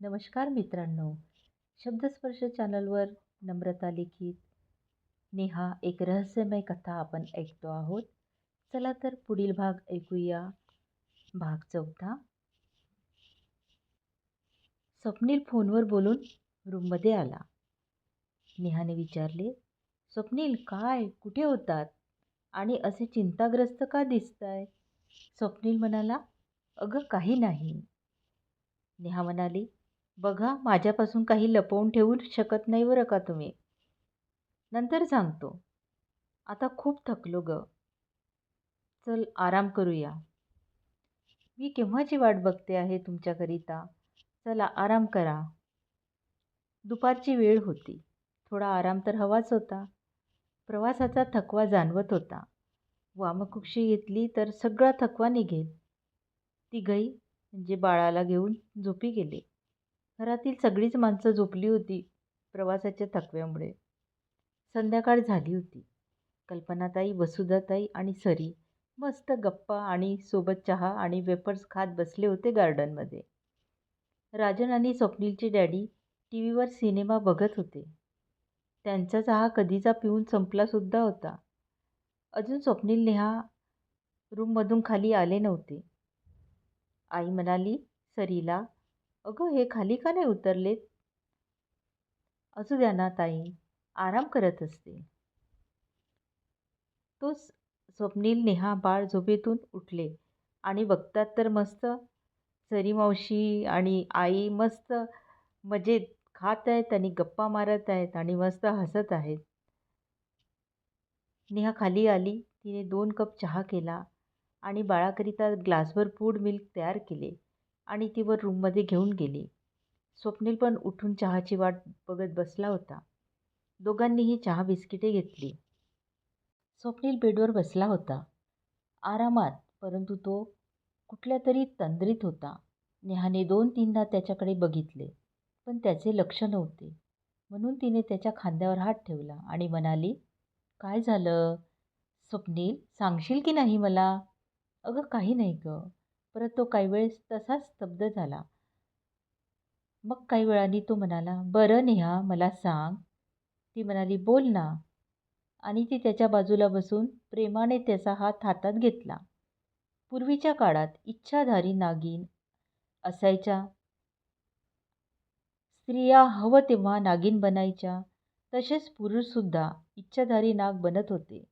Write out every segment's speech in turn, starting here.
नमस्कार मित्रांनो, शब्दस्पर्श चॅनलवर नम्रता लिखित नेहा एक रहस्यमय कथा आपण ऐकतो आहोत. चला तर पुढील भाग ऐकूया. भाग 4. स्वप्नील फोनवर बोलून रूममध्ये आला. नेहाने विचारले, स्वप्नील काय कुठे होतात आणि असे चिंताग्रस्त का दिसताय? स्वप्नील म्हणाला, अगं काही नाही. नेहा म्हणाली, बघा माझ्यापासून काही लपवून ठेवू शकत नाही बरं का तुम्ही. नंतर सांगतो. आता खूप थकलो ग. चल आराम करूया. मी केव्हाची वाट बघते आहे तुमच्याकरिता. चला आराम करा. दुपारची वेळ होती. थोडा आराम तर हवाच होता. प्रवासाचा थकवा जाणवत होता. वामकुक्षी घेतली तर सगळा थकवा निघेल. तिघही म्हणजे बाळाला घेऊन झोपी गेले. घरातील सगळीच माणसं झोपली होती प्रवासाच्या थकव्यामुळे. संध्याकाळ झाली होती. कल्पनाताई, वसुधाताई आणि सरी मस्त गप्पा आणि सोबत चहा आणि वेफर्स खात बसले होते गार्डनमध्ये. राजन आणि स्वप्नीलचे डॅडी टी व्हीवर सिनेमा बघत होते. त्यांचा चहा कधीचा पिऊन संपलासुद्धा होता. अजून स्वप्नील नेहा रूममधून खाली आले नव्हते. आई म्हणाली सरीला, अगं हे खाली का नाही उतरलेत? असू द्या ना ताई, आराम करत असते. तोच स्वप्नील नेहा बाळ झोपेतून उठले आणि बघतात तर मस्त सरी मावशी आणि आई मस्त मजेत खात आहेत आणि गप्पा मारत आहेत आणि मस्त हसत आहेत. नेहा खाली आली. तिने 2 कप चहा केला आणि बाळाकरिता ग्लासभर फूड मिल्क तयार केले आणि ती वर रूममध्ये घेऊन गेली. स्वप्नील पण उठून चहाची वाट बघत बसला होता. दोघांनीही चहा बिस्किटे घेतली. स्वप्नील बेडवर बसला होता आरामात, परंतु तो कुठल्या तरी तंद्रीत होता. नेहाने 2-3दा त्याच्याकडे बघितले, पण त्याचे लक्ष नव्हते. म्हणून तिने त्याच्या खांद्यावर हात ठेवला आणि म्हणाली, काय झालं स्वप्नील, सांगशील की नाही मला? अगं काही नाही ग. परत तो काही वेळेस तसाच स्तब्ध झाला. मग काही वेळाने तो म्हणाला, बरं नेहा मला सांग. ती म्हणाली, बोल ना. आणि ती त्याच्या बाजूला बसून प्रेमाने त्याचा हात हातात घेतला. पूर्वीच्या काळात इच्छाधारी नागिन असायच्या. स्त्रिया हवं तेव्हा नागिन बनायच्या. तसेच पुरुषसुद्धा इच्छाधारी नाग बनत होते.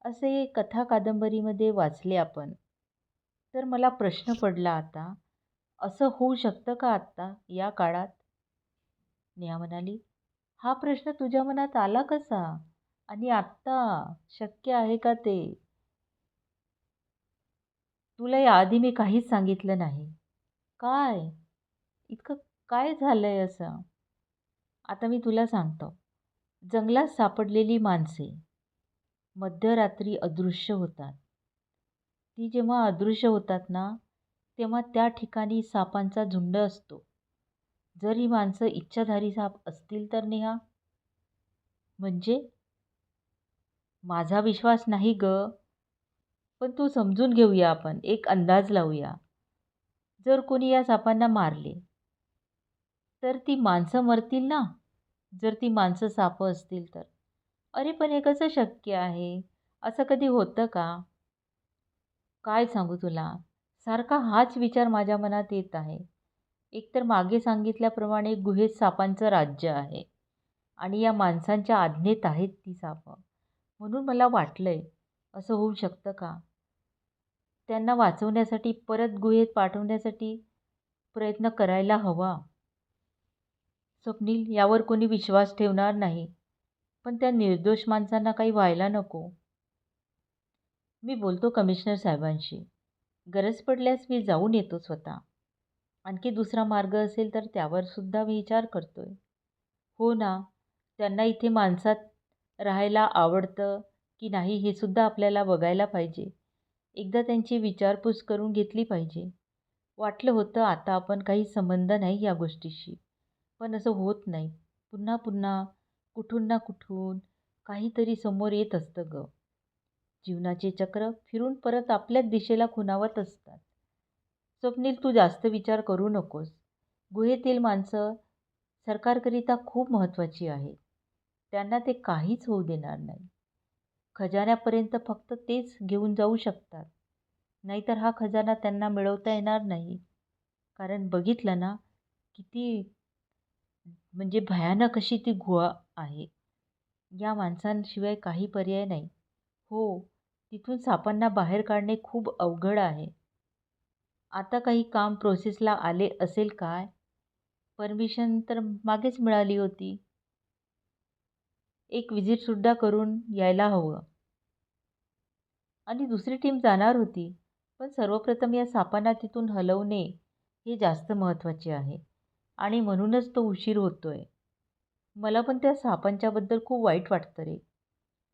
असे कथा कादंबरीमध्ये वाचले आपण. तर मला प्रश्न पडला आता, असं होऊ शकतं का आत्ता या काळात? नेहा म्हणाली, हा प्रश्न तुझ्या मनात आला कसा? आणि आत्ता शक्य आहे का ते? तुला याआधी मी काहीच सांगितलं नाही. काय? इतकं काय झालंय असं? आता मी तुला सांगतो. जंगलात सापडलेली माणसे मध्यरात्री अदृश्य होतात. ती जेव्हा अदृश्य होतात ना, तेव्हा त्या ठिकाणी सापांचा झुंड असतो. जर ही माणसं इच्छाधारी साप असतील तर नेहा? म्हणजे माझा विश्वास नाही ग, पण तू समजून घेऊया आपण, एक अंदाज लावूया. जर कोणी या सापांना मारले, तर ती माणसं मरतील ना? जर ती माणसं सापं असतील तर. अरे पण हे कसं शक्य आहे? असं कधी होतं का? काय सांगू तुला? सारखा हाच विचार माझ्या मनात येत आहे. एकतर मागे सांगितल्याप्रमाणे गुहेत सापांचं राज्य आहे आणि या माणसांच्या आज्ञेत आहेत ती सापं. म्हणून मला वाटलंय, असं होऊ शकतं का? त्यांना वाचवण्यासाठी परत गुहेत पाठवण्यासाठी प्रयत्न करायला हवा. स्वप्नील, यावर कोणी विश्वास ठेवणार नाही, पण त्या निर्दोष माणसांना काही व्हायला नको. मी बोलतो कमिशनर साहेबांशी. गरज पडल्यास मी जाऊन येतो स्वतः. आणखी दुसरा मार्ग असेल तर त्यावर सुद्धा विचार करतोय. हो ना, त्यांना इथे माणसात राहायला आवडतं की नाही हे सुद्धा आपल्याला बघायला पाहिजे. एकदा त्यांची विचारपूस करून घेतली पाहिजे. वाटलं होतं आता आपण काही संबंध नाही या गोष्टीशी, पण असं होत नाही. पुन्हा पुन्हा कुठून ना कुठून काहीतरी समोर येत असतं ग. जीवनाचे चक्र फिरून परत आपल्याच दिशेला खुणावत असतात. स्वप्नील, तू जास्त विचार करू नकोस. गुहेतील माणसं सरकारकरिता खूप महत्त्वाची आहेत. त्यांना ते काहीच होऊ देणार नाही. खजान्यापर्यंत फक्त तेच घेऊन जाऊ शकतात. नाहीतर हा खजाना त्यांना मिळवता येणार नाही. कारण बघितलं ना, किती म्हणजे भयानक अशी ती गुहा आहे. या माणसांशिवाय काही पर्याय नाही. हो, तिथून सापांना बाहेर काढणे खूप अवघड आहे. आता काही काम प्रोसेसला आले असेल काय? परमिशन तर मागेच मिळाली होती. एक व्हिजिटसुद्धा करून यायला हवं. आणि दुसरी टीम जाणार होती. पण सर्वप्रथम या सापांना तिथून हलवणे हे जास्त महत्त्वाचे आहे. आणि म्हणूनच तो उशीर होतोय. मला पण त्या सापांच्याबद्दल खूप वाईट वाटतं रे.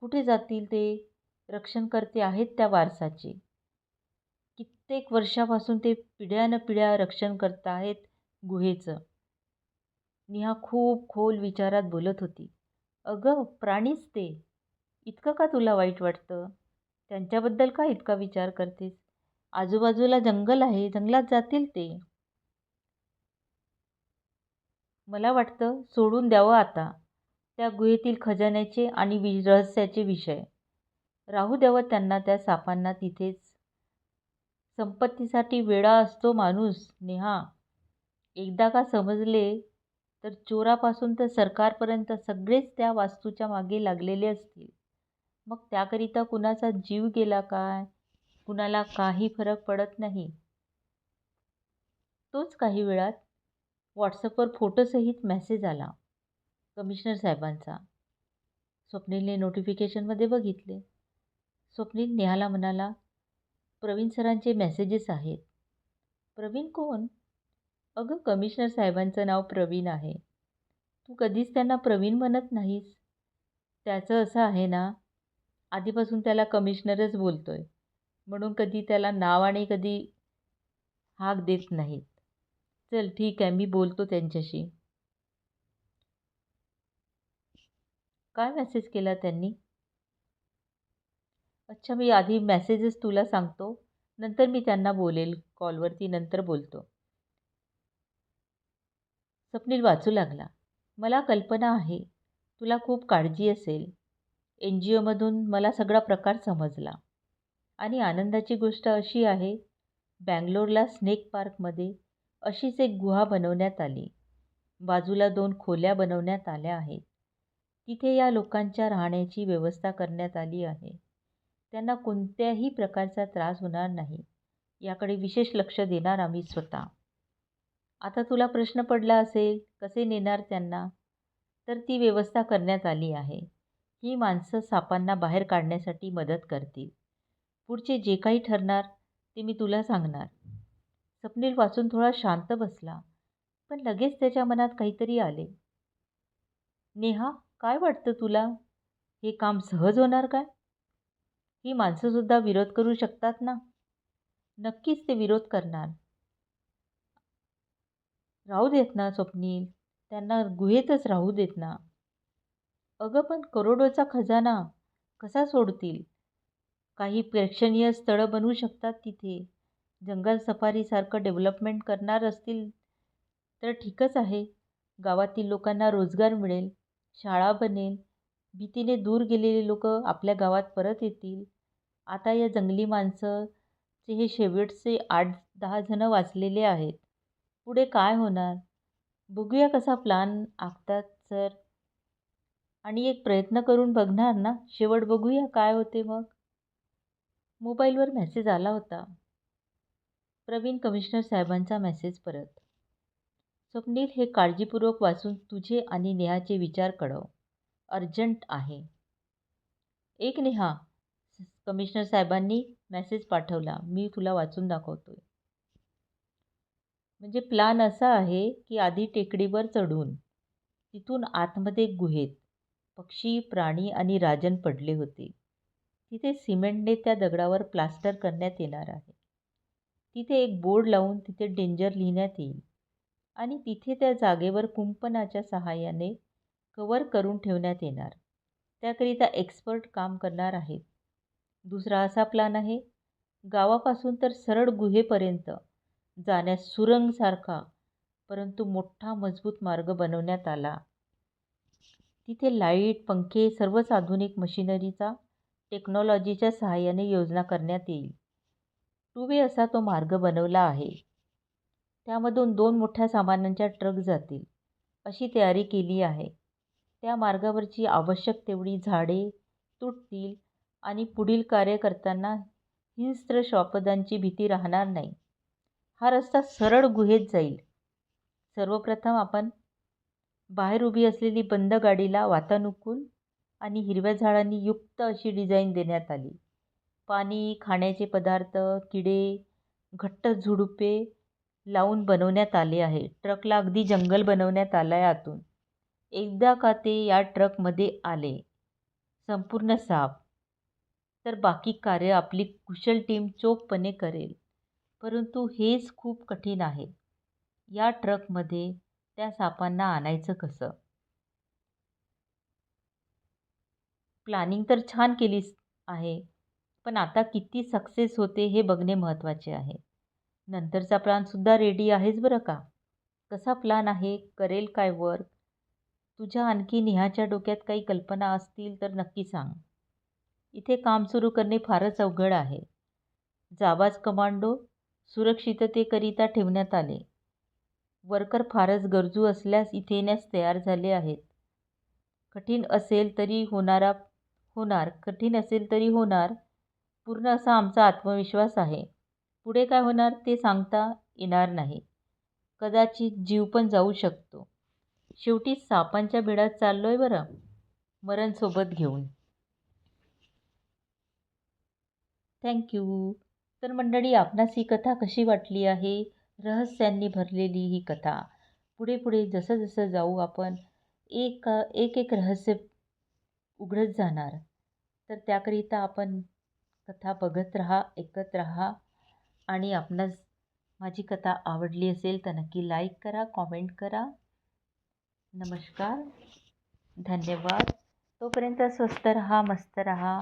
कुठे जातील ते? रक्षणकर्ते आहेत त्या वारसाचे. कित्येक वर्षापासून ते पिढ्यानपिढ्या रक्षण करत आहेत गुहेचं. नेहा खूप खोल विचारात बोलत होती. अगं, प्राणीच ते. इतकं का तुला वाईट वाटतं? त्यांच्याबद्दल का इतका विचार करतेस? आजूबाजूला जंगल आहे, जंगलात जातील ते. मला वाटतं सोडून द्यावं आता त्या गुहेतील खजान्याचे आणि रहस्याचे विषय. राहू द्यावं त्यांना, त्या सापांना तिथेच. संपत्तीसाठी वेडा असतो माणूस नेहा. एकदा का समजले तर चोरापासून तर सरकारपर्यंत सगळेच त्या वास्तूच्या मागे लागलेले असतील. मग त्याकरिता कुणाचा जीव गेला काय? कुणाला काही फरक पडत नाही. तोच काही वेळात व्हॉट्सअपवर फोटोसहित मेसेज आला कमिशनर साहेबांचा. स्वप्नीलने नोटिफिकेशनमध्ये बघितले. स्वप्नील नेहाला म्हणाला, प्रवीण सरांचे मेसेजेस आहेत. प्रवीण कोण? अगं, कमिशनर साहेबांचं नाव प्रवीण आहे. तू कधीच त्यांना प्रवीण म्हणत नाहीस. त्याचं असं आहे ना, आधीपासून त्याला कमिशनरच बोलतोय. म्हणून कधी त्याला नाव आणि कधी हाक देत नाहीत. चल ठीक आहे, मी बोलतो त्यांच्याशी. काय मेसेज केला त्यांनी? अच्छा, मी आधी मेसेजेस तुला सांगतो, नंतर मी त्यांना बोलेल कॉलवरती, नंतर बोलतो. स्वप्नील वाचू लागला. मला कल्पना आहे तुला खूप काळजी असेल. NGOमधून मला सगळा प्रकार समजला. आणि आनंदाची गोष्ट अशी आहे, बँगलोरला स्नेक पार्कमध्ये अशीच एक गुहा बनवण्यात आली. बाजूला 2 खोल्या बनवण्यात आल्या आहेत. तिथे या लोकांच्या राहण्याची व्यवस्था करण्यात आली आहे. त्यांना कोणत्याही प्रकारचा त्रास होणार नाही याकडे विशेष लक्ष देणार आम्ही स्वतः. आता तुला प्रश्न पडला असेल कसे नेणार त्यांना? तर ती व्यवस्था करण्यात आली आहे. ही माणसं सापांना बाहेर काढण्यासाठी मदत करतील. पुढचे जे काही ठरणार ते मी तुला सांगणार. स्वप्नील वाचून थोडा शांत बसला, पण लगेच त्याच्या मनात काहीतरी आले. नेहा, काय वाटतं तुला? हे काम सहज होणार काय? ही माणसंसुद्धा विरोध करू शकतात ना? नक्कीच ते विरोध करणार. राहू देत ना स्वप्नील, त्यांना गुहेतच राहू देत ना. अगं, पण करोडोचा खजाना कसा सोडतील? काही प्रेक्षणीय स्थळं बनवू शकतात तिथे. जंगल सफारीसारखं डेव्हलपमेंट करणार असतील तर ठीकच आहे. गावातील लोकांना रोजगार मिळेल, शाळा बनेल, भीतीने दूर गेलेले लोक आपल्या गावात परत येतील. आता या जंगली माणसाचे हे शेवटचे 8-10 जणं वाचलेले आहेत. पुढे काय होणार? बघूया कसा प्लॅन आखतात सर. आणि एक प्रयत्न करून बघणार ना, शेवट बघूया काय होते मग. मोबाईलवर मेसेज आला होता. प्रवीण कमिशनर साहेबांचा मेसेज परत. स्वप्नील, हे काळजीपूर्वक वाचून तुझे आणि नेहाचे विचार कळव. अर्जंट आहे. एक नेहा, कमिशनर साहेबांनी मेसेज पाठवला. मी तुला वाचून दाखवतोय. म्हणजे प्लॅन असा आहे की आधी टेकडीवर चढून तिथून आतमध्ये गुहेत पक्षी, प्राणी आणि राजन पडले होते. तिथे सिमेंटने त्या दगडावर प्लास्टर करण्यात येणार आहे. तिथे एक बोर्ड लावून तिथे डेंजर लिहिण्यात येईल आणि तिथे त्या जागेवर कुंपणाच्या सहाय्याने कव्हर करून ठेवण्यात येणार. त्याकरिता एक्सपर्ट काम करणार आहेत. दुसरा असा प्लॅन आहे, गावापासून तर सरळ गुहेपर्यंत जाण्यास सुरंगसारखा परंतु मोठा मजबूत मार्ग बनवण्यात आला. तिथे लाईट, पंखे, सर्वच आधुनिक मशिनरीचा टेक्नॉलॉजीच्या सहाय्याने योजना करण्यात येईल. 2 वे असा तो मार्ग बनवला आहे. त्यामधून 2 मोठ्या सामानांच्या ट्रक जातील अशी तयारी केली आहे. त्या मार्गावरची आवश्यक तेवढी झाडे तुटतील आणि पुढील कार्य करताना हिंस्त्र श्वापदांची भीती राहणार नाही. हा रस्ता सरळ गुहेत जाईल. सर्वप्रथम आपण बाहेर उभी असलेली बंद गाडीला वातानुकूल आणि हिरव्या झाडांनी युक्त अशी डिझाईन देण्यात आली. पाणी, खाण्याचे पदार्थ, किडे, घट्ट झुडुपे लावून बनवण्यात आले आहे. ट्रकला अगदी जंगल बनवण्यात आलं आहे आतून. एकदा का ते या ट्रकमध्ये आले, संपूर्ण साफ, तर बाकी कार्य आपली कुशल टीम चोखपणे करेल. परंतु हेच खूप कठीण आहे. या ट्रकमध्ये त्या सापांना आणायचं कसं? प्लॅनिंग तर छान केलीच आहे, पण आता किती सक्सेस होते हे बघणे महत्त्वाचे आहे. नंतरचा प्लॅनसुद्धा रेडी आहेच बरं का. कसा प्लॅन आहे? करेल काय वर्क? तुझ्या आणखी नेहाच्या डोक्यात काही कल्पना असतील तर नक्की सांग. इथे काम सुरू करणे फारच अवघड आहे. जाबाज कमांडो सुरक्षिततेकरिता ठेवण्यात आले. वर्कर फारच गरजू असल्यास इथे येण्यास तयार झाले आहेत. कठीण असेल तरी कठीण असेल तरी होणार, पूर्ण असा आमचा आत्मविश्वास आहे. पुढे काय होणार ते सांगता येणार नाही. कदाचित जीव पण जाऊ शकतो. शेवटी सापांच्या बिळात चाललोय बरं, मरण सोबत घेऊन. थँक्यू. तर मंडळी, आपणास ही कथा कशी वाटली आहे? रहस्यांनी भरलेली ही कथा. पुढे पुढे जसं जसं जाऊ आपण एक एक रहस्य उघडत जाणार. तर त्याकरिता आपण कथा बघत राहा, ऐकत राहा. आणि आपणास माझी कथा आवडली असेल तर नक्की लाईक करा, कॉमेंट करा. नमस्कार, धन्यवाद. तोपर्यंत स्वस्त रहा, मस्त रहा.